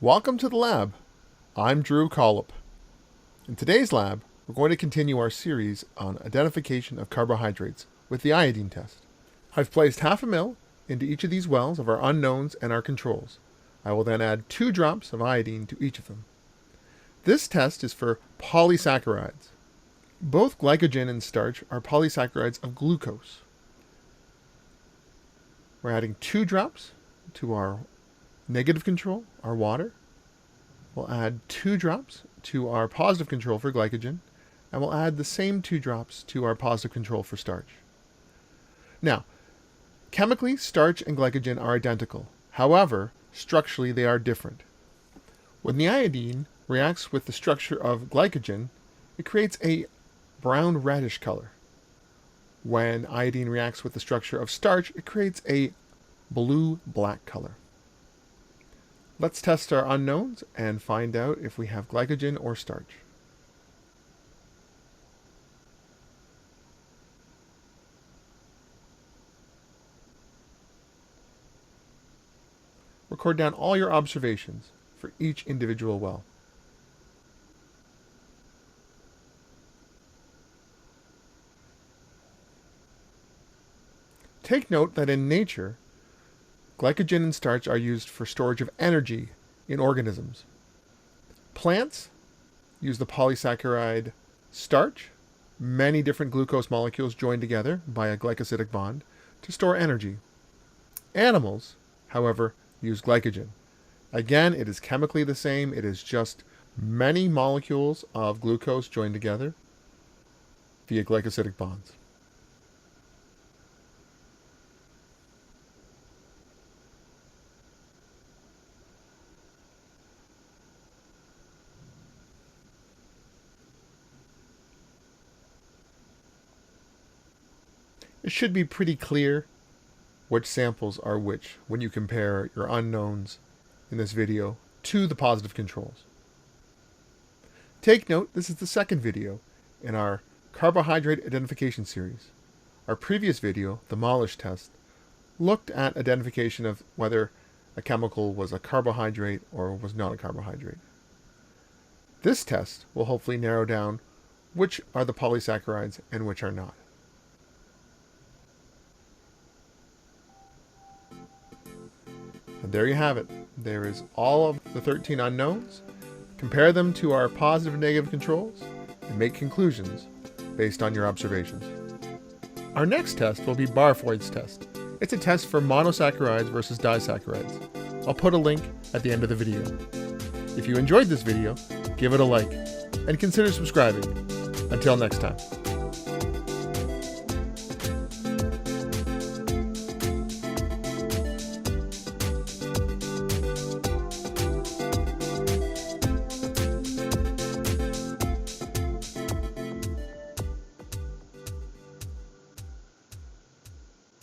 Welcome to the lab. I'm Drew Collop. In today's lab, we're going to continue our series on identification of carbohydrates with the iodine test. I've placed half a ml into each of these wells of our unknowns and our controls. I will then add 2 drops of iodine to each of them. This test is for polysaccharides. Both glycogen and starch are polysaccharides of glucose. We're adding 2 drops to our negative control, our water. We'll add 2 drops to our positive control for glycogen, and we'll add the same 2 drops to our positive control for starch. Now, chemically, starch and glycogen are identical. However, structurally they are different. When the iodine reacts with the structure of glycogen, it creates a brown-reddish color. When iodine reacts with the structure of starch, it creates a blue-black color. Let's test our unknowns and find out if we have glycogen or starch. Record down all your observations for each individual well. Take note that in nature, glycogen and starch are used for storage of energy in organisms. Plants use the polysaccharide starch, many different glucose molecules joined together by a glycosidic bond, to store energy. Animals, however, use glycogen. Again, it is chemically the same. It is just many molecules of glucose joined together via glycosidic bonds. It should be pretty clear which samples are which when you compare your unknowns in this video to the positive controls. Take note, this is the second video in our carbohydrate identification series. Our previous video, the Maltose test, looked at identification of whether a chemical was a carbohydrate or was not a carbohydrate. This test will hopefully narrow down which are the polysaccharides and which are not. And there you have it. There is all of the 13 unknowns. Compare them to our positive and negative controls and make conclusions based on your observations. Our next test will be Barfoed's test. It's a test for monosaccharides versus disaccharides. I'll put a link at the end of the video. If you enjoyed this video, give it a like and consider subscribing. Until next time.